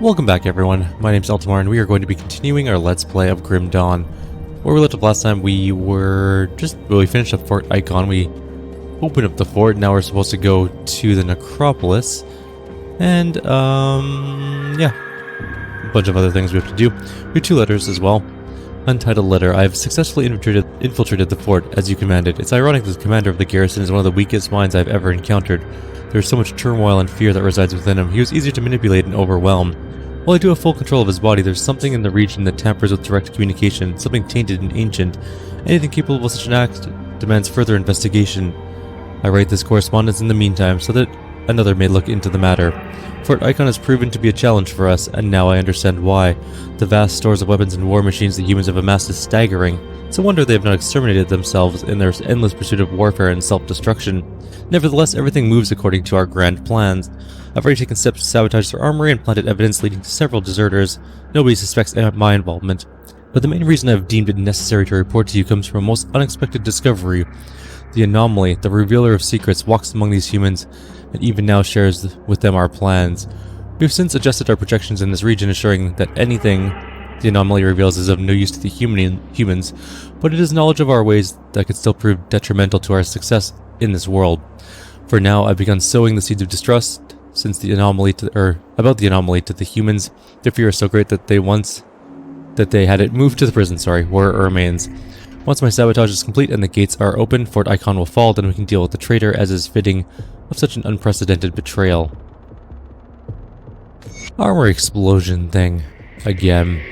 Welcome back everyone, my name's Eltimar and we are going to be continuing our Let's Play of Grim Dawn. Where we left off last time, we finished up Fort Icon, we opened up the fort, now we're supposed to go to the necropolis. And, yeah. A bunch of other things we have to do. We have 2 letters as well. Untitled letter. I have successfully infiltrated the fort, as you commanded. It's ironic that the commander of the garrison is one of the weakest minds I've ever encountered. There is so much turmoil and fear that resides within him. He was easy to manipulate and overwhelm. While I do have full control of his body, there's something in the region that tampers with direct communication, something tainted and ancient. Anything capable of such an act demands further investigation. I write this correspondence in the meantime, so that another may look into the matter. Fort Icon has proven to be a challenge for us, and now I understand why. The vast stores of weapons and war machines the humans have amassed is staggering. It's a wonder they have not exterminated themselves in their endless pursuit of warfare and self-destruction. Nevertheless, everything moves according to our grand plans. I've already taken steps to sabotage their armory and planted evidence leading to several deserters. Nobody suspects my involvement. But the main reason I've deemed it necessary to report to you comes from a most unexpected discovery. The anomaly, the revealer of secrets, walks among these humans, and even now shares with them our plans. We have since adjusted our projections in this region, assuring that anything the anomaly reveals is of no use to the humans, but it is knowledge of our ways that could still prove detrimental to our success in this world. For now, I've begun sowing the seeds of distrust since the anomaly about the anomaly to the humans. Their fear is so great that they had it moved to the prison, where it remains. Once my sabotage is complete and the gates are open, Fort Icon will fall, then we can deal with the traitor as is fitting of such an unprecedented betrayal. Armory explosion thing. Again.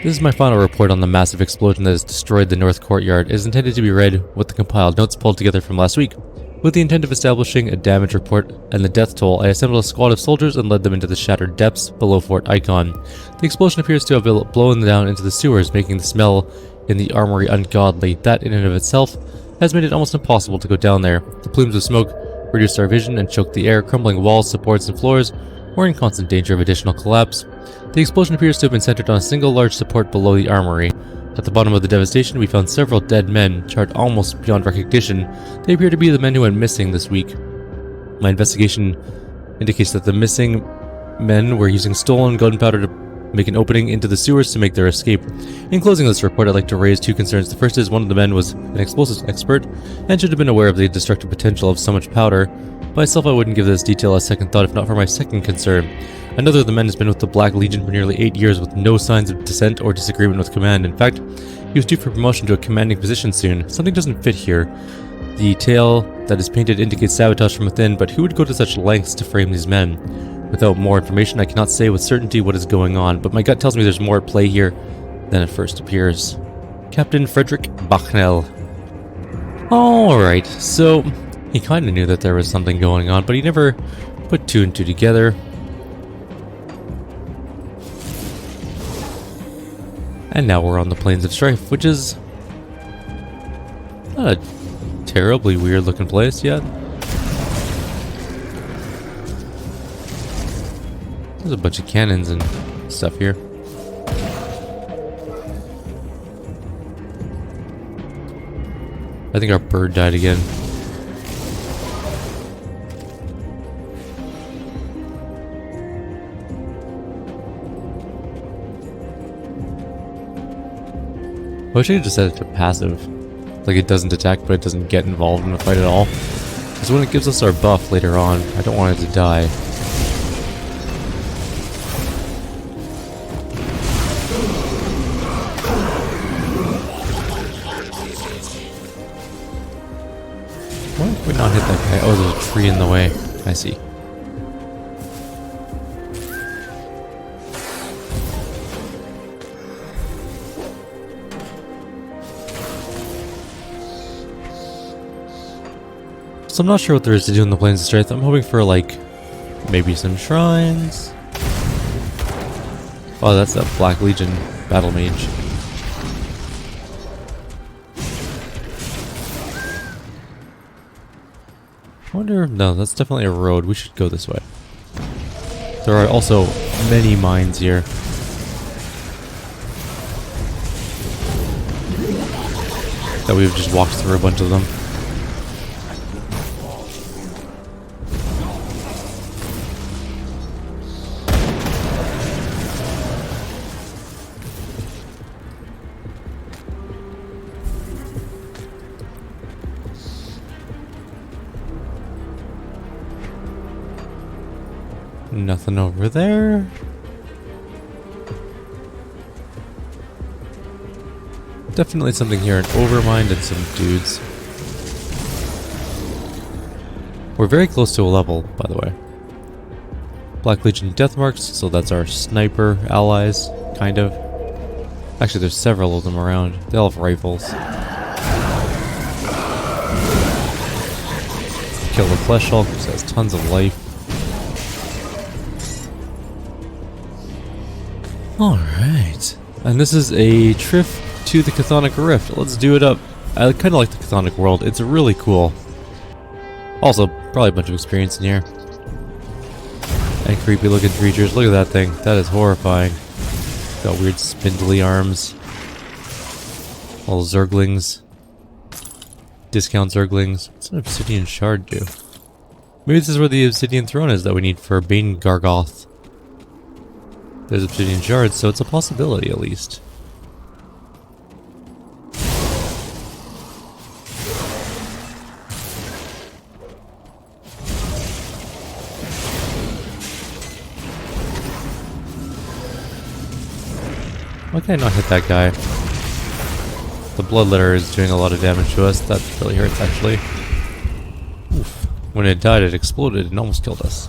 This is my final report on the massive explosion that has destroyed the North Courtyard. It is intended to be read with the compiled notes pulled together from last week. With the intent of establishing a damage report and the death toll, I assembled a squad of soldiers and led them into the shattered depths below Fort Icon. The explosion appears to have blown down into the sewers, making the smell in the armory ungodly. That in and of itself has made it almost impossible to go down there. The plumes of smoke reduced our vision and choked the air. Crumbling walls, supports, and floors were in constant danger of additional collapse. The explosion appears to have been centered on a single large support below the armory. At the bottom of the devastation, we found several dead men, charred almost beyond recognition. They appear to be the men who went missing this week. My investigation indicates that the missing men were using stolen gunpowder to make an opening into the sewers to make their escape. In closing this report, I'd like to raise 2 concerns. The first is one of the men was an explosives expert and should have been aware of the destructive potential of so much powder. By myself, I wouldn't give this detail a second thought if not for my second concern. Another of the men has been with the Black Legion for nearly 8 years with no signs of dissent or disagreement with command. In fact, he was due for promotion to a commanding position soon. Something doesn't fit here. The tale that is painted indicates sabotage from within, but who would go to such lengths to frame these men? Without more information, I cannot say with certainty what is going on, but my gut tells me there's more at play here than it first appears. Captain Frederick Bachnell. Alright, so he kind of knew that there was something going on, but he never put 2 and 2 together. And now we're on the Plains of Strife, which is not a terribly weird looking place yet. There's a bunch of cannons and stuff here. I think our bird died again. I wish I could just set it to passive. Like it doesn't attack, but it doesn't get involved in the fight at all. Because when it gives us our buff later on, I don't want it to die. Why did we not hit that guy? Oh, there's a tree in the way. I see. So I'm not sure what there is to do in the Plains of Strife. I'm hoping for, like, maybe some shrines. Oh, that's a Black Legion battle mage. I wonder... No, that's definitely a road. We should go this way. There are also many mines here. That we've just walked through a bunch of them. Nothing over there. Definitely something here in Overmind and some dudes. We're very close to a level, by the way. Black Legion death marks, so that's our sniper allies, kind of. Actually, there's several of them around. They all have rifles. Kill the Flesh Hulk, which has tons of life. Alright. And this is a trip to the Chthonic Rift. Let's do it up. I kind of like the Chthonic world. It's really cool. Also, probably a bunch of experience in here. And creepy looking creatures. Look at that thing. That is horrifying. Got weird spindly arms. Little Zerglings. Discount Zerglings. What's an Obsidian Shard do? Maybe this is where the Obsidian Throne is that we need for Bane Gargoth. There's Obsidian Shards, so it's a possibility at least. Why can't I not hit that guy? The Bloodletter is doing a lot of damage to us. That really hurts, actually. Oof. When it died, it exploded and almost killed us.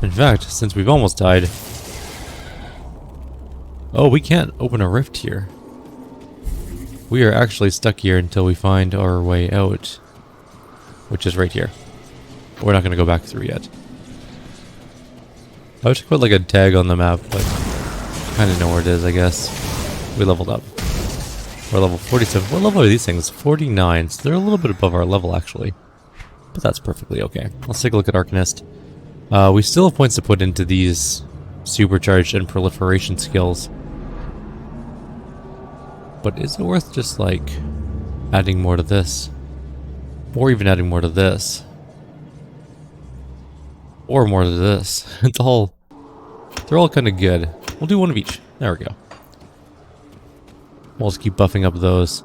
In fact, since we've almost died... Oh, we can't open a rift here. We are actually stuck here until we find our way out. Which is right here. We're not going to go back through yet. I wish I put like a tag on the map, but kind of know where it is, I guess. We leveled up. We're level 47. What level are these things? 49. So they're a little bit above our level, actually. But that's perfectly okay. Let's take a look at Arcanist. We still have points to put into these supercharged and proliferation skills. But is it worth just, like, adding more to this? Or even adding more to this? Or more to this? It's all... They're all kind of good. We'll do one of each. There we go. We'll just keep buffing up those.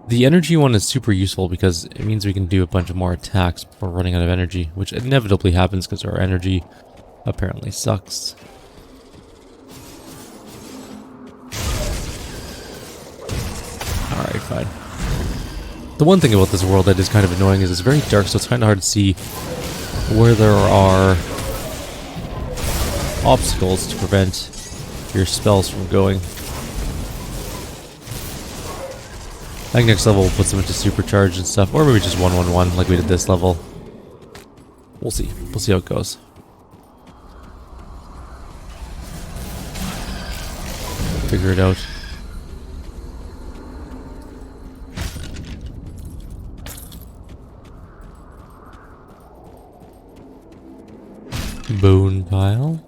The energy one is super useful because it means we can do a bunch of more attacks before running out of energy, which inevitably happens because our energy apparently sucks. Alright, fine. The one thing about this world that is kind of annoying is it's very dark, so it's kind of hard to see where there are obstacles to prevent your spells from going. I think next level we'll put some into supercharge and stuff, or maybe just 1-1-1 like we did this level. We'll see. We'll see how it goes. Figure it out. Bone pile.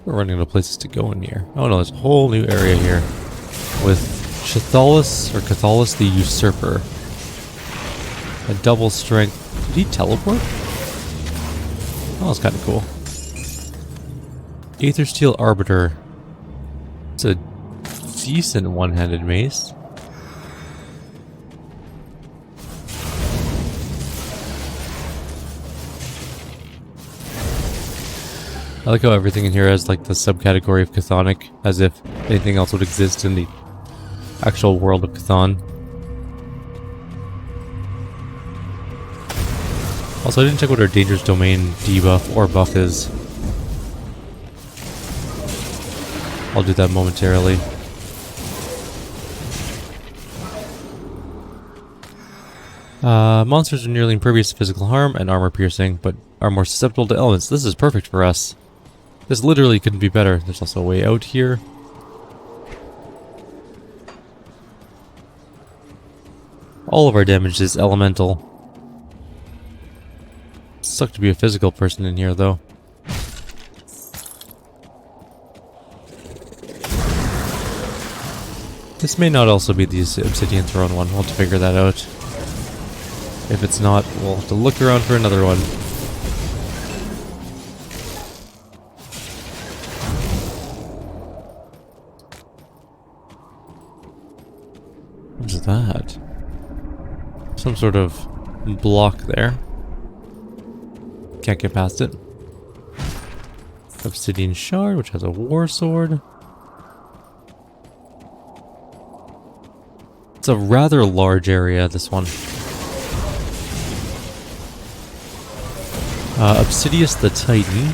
We're running out of places to go in here. Oh no, there's a whole new area here with Cthulhu the Usurper. A double strength. Did he teleport? Oh, that's kind of cool. Aether Steel Arbiter. It's a decent one-handed mace. I like how everything in here has like the subcategory of Chthonic, as if anything else would exist in the actual world of Chthon. Also, I didn't check what our Dangerous Domain debuff or buff is. I'll do that momentarily. Monsters are nearly impervious to physical harm and armor piercing, but are more susceptible to elements. This is perfect for us. This literally couldn't be better. There's also a way out here. All of our damage is elemental. Suck to be a physical person in here, though. This may not also be the Obsidian Throne one. We'll have to figure that out. If it's not, we'll have to look around for another one. What is that? Some sort of block there. Can't get past it. Obsidian shard, which has a war sword. It's a rather large area, this one. Obsidius the Titan.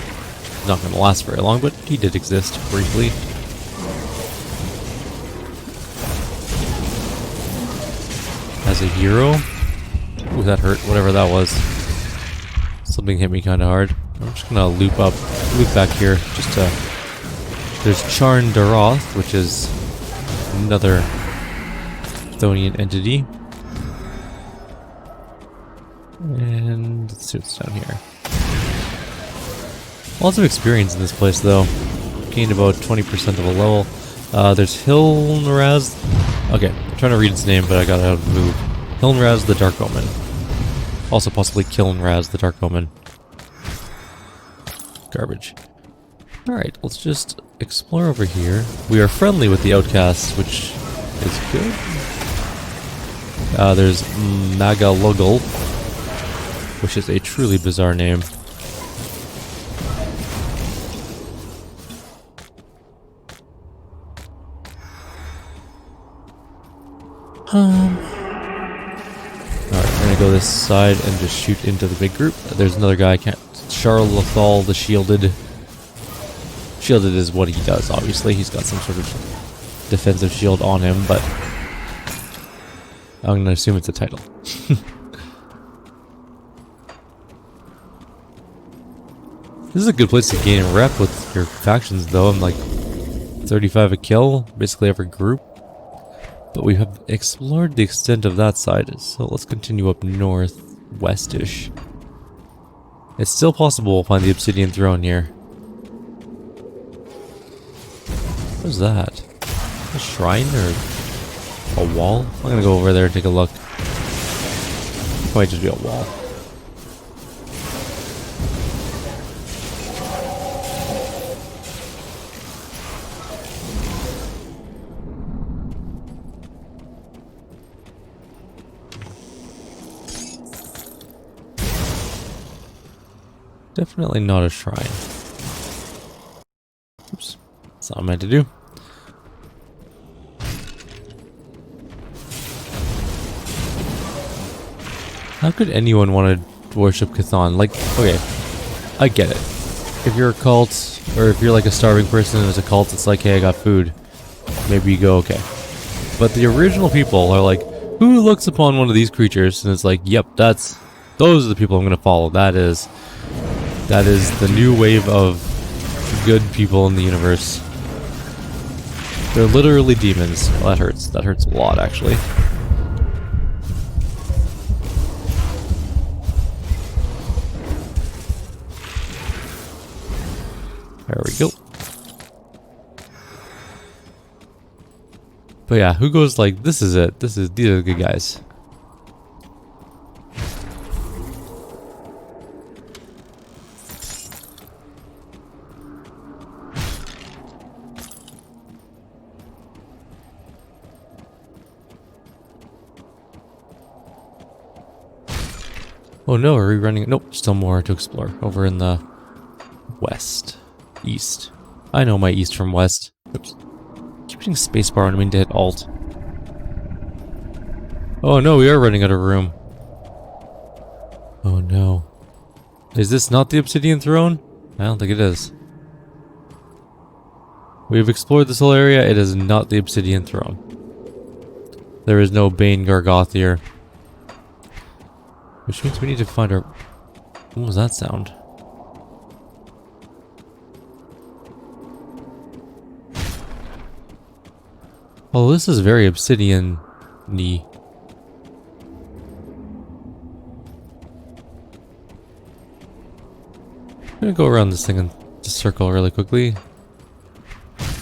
Not going to last very long, but he did exist briefly. As a hero. Ooh, that hurt. Whatever that was. Something hit me kind of hard. I'm just going to loop back here. Just to... There's Charn Daroth, which is another chthonian entity. And let's see what's down here. Lots of experience in this place, though. Gained about 20% of a level. There's Hilnraz. Okay, I'm trying to read its name, but I gotta move. Hilnraz the Dark Omen. Also possibly Kilnraz the Dark Omen. Garbage. Alright, let's just explore over here. We are friendly with the outcasts, which is good. There's Magaluggle, which is a truly bizarre name. Alright, we're gonna go this side and just shoot into the big group. There's another guy I can't... Charlothal the Shielded. Shielded is what he does, obviously. He's got some sort of defensive shield on him, but... I'm gonna assume it's a title. This is a good place to gain rep with your factions, though. I'm like 35 a kill, basically every group. But we have explored the extent of that side, so let's continue up northwest-ish. It's still possible to find the Obsidian throne here. What is that? A shrine or a wall? I'm gonna go over there and take a look. It might just be a wall. Definitely not a shrine. Oops. That's not what I meant to do. How could anyone want to worship Chthon? Like, okay, I get it. If you're a cult, or if you're like a starving person and there's a cult, it's like, hey, I got food. Maybe you go, okay. But the original people are like, who looks upon one of these creatures? And it's like, yep, those are the people I'm going to follow. That is the new wave of good people in the universe. They're literally demons. Well, that hurts. That hurts a lot, actually. There we go. But yeah, who goes like, this is it. These are the good guys. Oh no, are we running? Nope, still more to explore. Over in the west. East. I know my east from west. Oops. Keep hitting spacebar when I mean to hit alt. Oh no, we are running out of room. Oh no. Is this not the Obsidian throne? I don't think it is. We've explored this whole area. It is not the Obsidian throne. There is no Bane Gargoth here. Which means we need to find our... What was that sound? Oh, this is very Obsidian-y. I'm gonna go around this thing and just circle really quickly. There's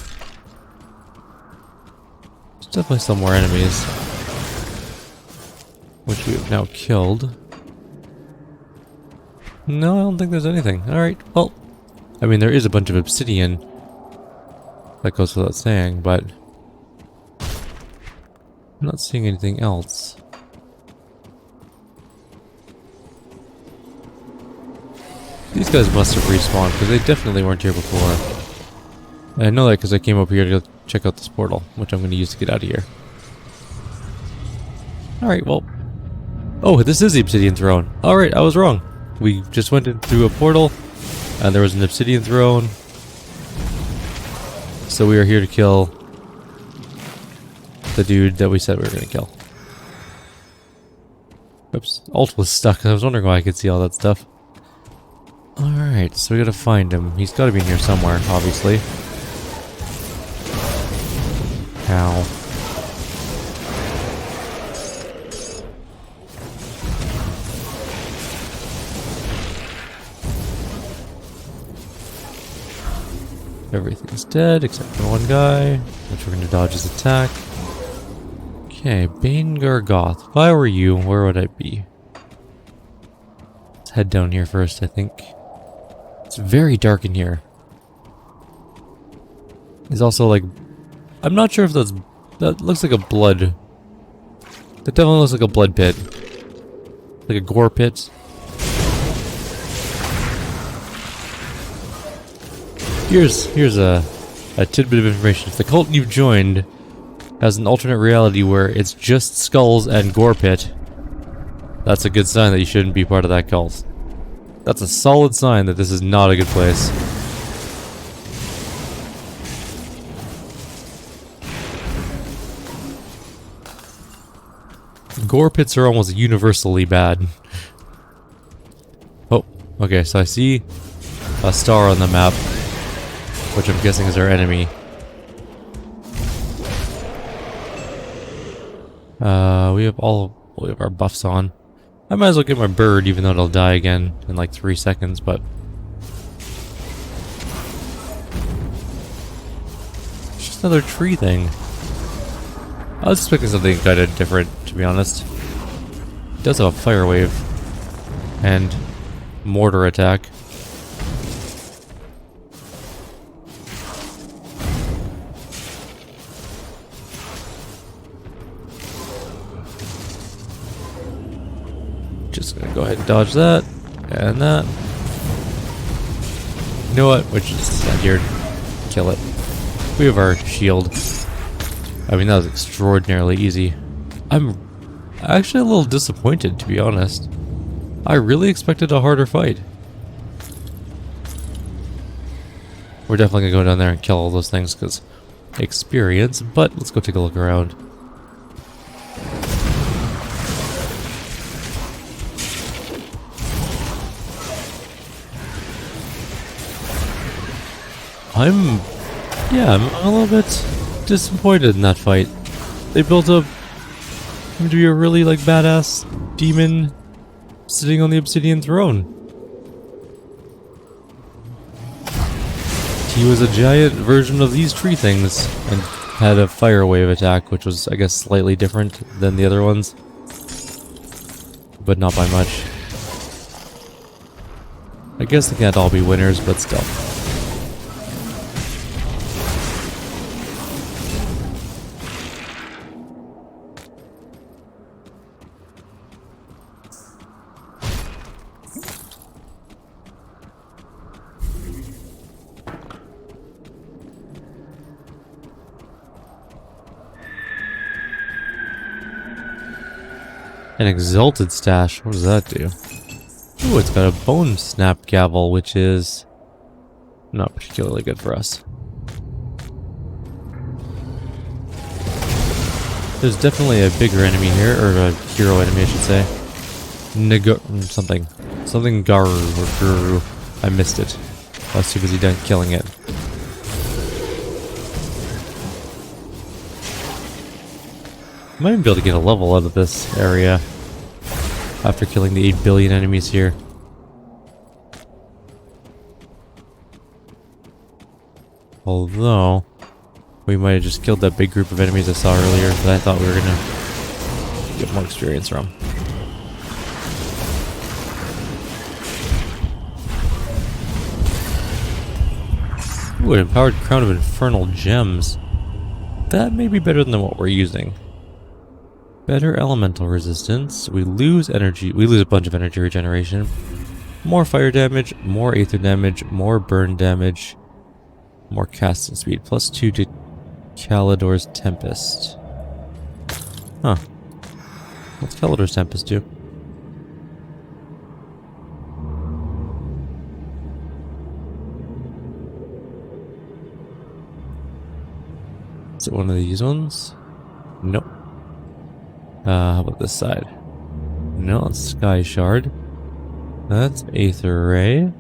definitely some more enemies. Which we have now killed. No, I don't think there's anything. Alright, well... I mean, there is a bunch of obsidian. That goes without saying, but... I'm not seeing anything else. These guys must have respawned, because they definitely weren't here before. And I know that because I came up here to check out this portal, which I'm going to use to get out of here. Alright, well... Oh, this is the Obsidian Throne. Alright, I was wrong. We just went in through a portal, and there was an Obsidian Throne. So we are here to kill the dude that we said we were going to kill. Oops, Alt was stuck. I was wondering why I could see all that stuff. Alright, so we gotta find him. He's gotta be in here somewhere, obviously. Ow. Everything's dead except for one guy, which we're gonna dodge his attack. Okay, Bane Gargoth. If I were you, where would I be? Let's head down here first, I think. It's very dark in here. It's also like... I'm not sure if that's... That looks like a blood... That definitely looks like a blood pit. Like a gore pit. Here's a tidbit of information. If the cult you've joined has an alternate reality where it's just skulls and gore pit, that's a good sign that you shouldn't be part of that cult. That's a solid sign that this is not a good place. Gore pits are almost universally bad. Oh, okay, so I see a star on the map, which I'm guessing is our enemy. We have our buffs on. I might as well get my bird, even though it'll die again in like 3 seconds, but... It's just another tree thing. I was expecting something kind of different, to be honest. It does have a fire wave. And mortar attack. Just gonna go ahead and dodge that, and that. You know what? We're just stand here and kill it. We have our shield. I mean, that was extraordinarily easy. I'm actually a little disappointed, to be honest. I really expected a harder fight. We're definitely gonna go down there and kill all those things, because experience, but let's go take a look around. I'm a little bit disappointed in that fight. They built up him to be a really, like, badass demon sitting on the Obsidian Throne. He was a giant version of these tree things and had a fire wave attack, which was, I guess, slightly different than the other ones. But not by much. I guess they can't all be winners, but still. An exalted stash. What does that do? Ooh, it's got a bone snap gavel, which is not particularly good for us. There's definitely a bigger enemy here, or a hero enemy, I should say. Something Garu or Guru. I missed it. I was too busy done killing it. I might even be able to get a level out of this area after killing the 8 billion enemies here. Although, we might have just killed that big group of enemies I saw earlier that I thought we were gonna get more experience from. Ooh, an empowered crown of infernal gems. That may be better than what we're using. Better elemental resistance. We lose energy. We lose a bunch of energy regeneration. More fire damage, more aether damage, more burn damage, more casting speed, +2 to Kalidor's Tempest. Huh. What's Kalidor's Tempest do? Is it one of these ones? Nope. How about this side? No, it's Sky Shard. That's Aether Ray.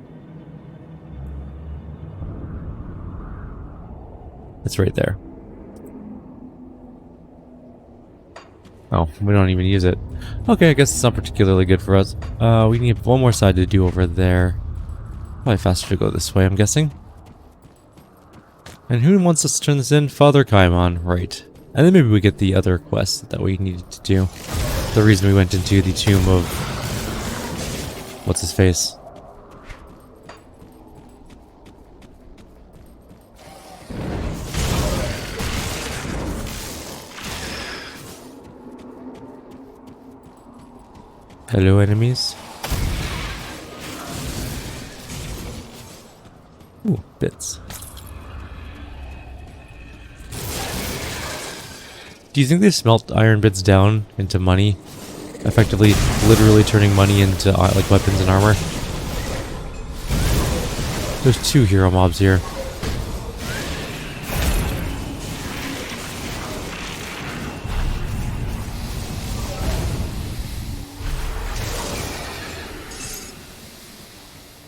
It's right there. Oh, we don't even use it. Okay, I guess it's not particularly good for us. We need one more side to do over there. Probably faster to go this way, I'm guessing. And who wants us to turn this in? Father Kaimon, right. And then maybe we get the other quest that we needed to do. The reason we went into the tomb of... what's his face? Hello, enemies. Ooh, bits. Do you think they smelt iron bits down into money? Effectively, literally turning money into like weapons and armor? There's 2 hero mobs here.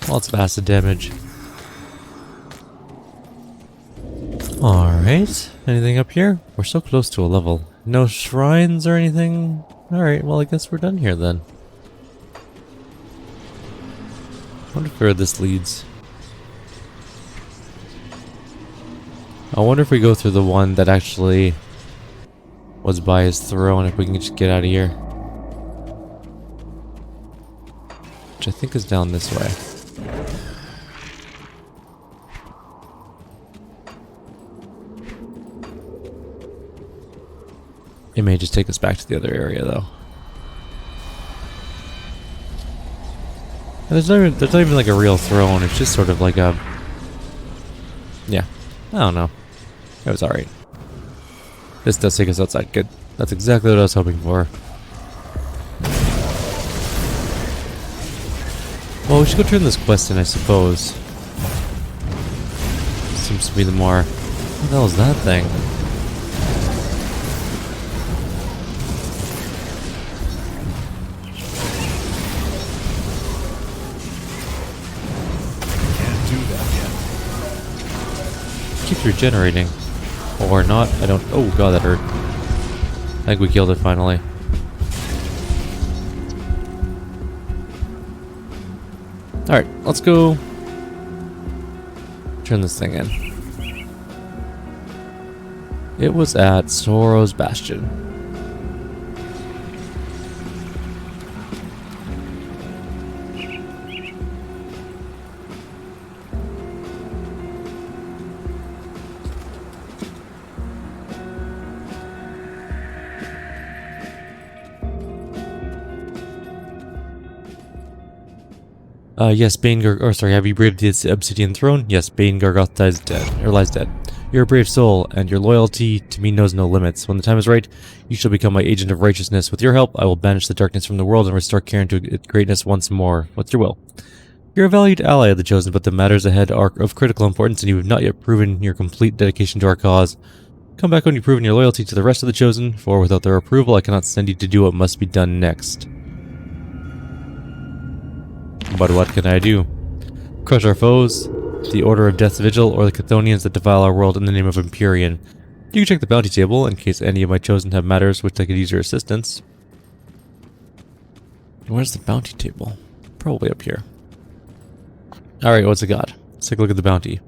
Lots of acid damage. Alright, anything up here? We're so close to a level. No shrines or anything? Alright, well I guess we're done here then. I wonder where this leads. I wonder if we go through the one that actually was by his throne, if we can just get out of here. Which I think is down this way. It may just take us back to the other area, though. And there's not even like a real throne. It's just sort of like a... yeah. I don't know. It was alright. This does take us outside. Good. That's exactly what I was hoping for. Well, we should go turn this quest in, I suppose. Seems to be the more... what the hell is that thing? Keeps regenerating. Or not. I don't... oh god, that hurt. I think we killed it finally. Alright, let's go turn this thing in. It was at Sorrow's Bastion. Yes, Bane have you braved the Obsidian throne? Yes, Bane Gargoth lies dead. You're a brave soul, and your loyalty to me knows no limits. When the time is right, you shall become my agent of righteousness. With your help, I will banish the darkness from the world and restore Kyrieru to its greatness once more. What's your will? You're a valued ally of the Chosen, but the matters ahead are of critical importance, and you have not yet proven your complete dedication to our cause. Come back when you've proven your loyalty to the rest of the Chosen, for without their approval, I cannot send you to do what must be done next. But what can I do? Crush our foes, the Order of Death's Vigil, or the Chthonians that defile our world in the name of Empyrean. You can check the bounty table in case any of my Chosen have matters which I could use your assistance. Where's the bounty table? Probably up here. Alright, what's it got? Let's take a look at the bounty.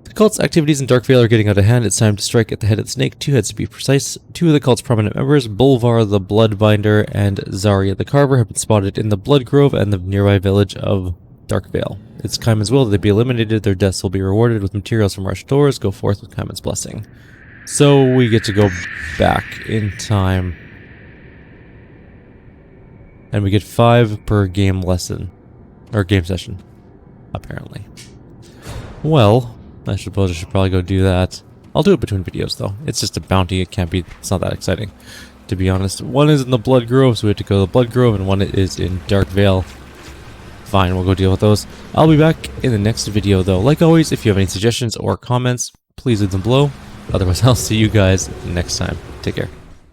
The cult's activities in Darkvale are getting out of hand. It's time to strike at the head of the snake. 2 heads to be precise. 2 of the cult's prominent members, Bolvar the Bloodbinder and Zarya the Carver, have been spotted in the Blood Grove and the nearby village of Darkvale. It's Kaiman's will that they be eliminated. Their deaths will be rewarded with materials from our stores. Go forth with Kaiman's blessing. So we get to go back in time. And we get 5 per game lesson. Or game session, apparently. Well, I suppose I should probably go do that. I'll do it between videos, though. It's just a bounty. It's not that exciting, to be honest. One is in the Blood Grove, so we have to go to the Blood Grove, and one is in Dark Vale. Fine, we'll go deal with those. I'll be back in the next video, though. Like always, if you have any suggestions or comments, please leave them below. Otherwise, I'll see you guys next time. Take care.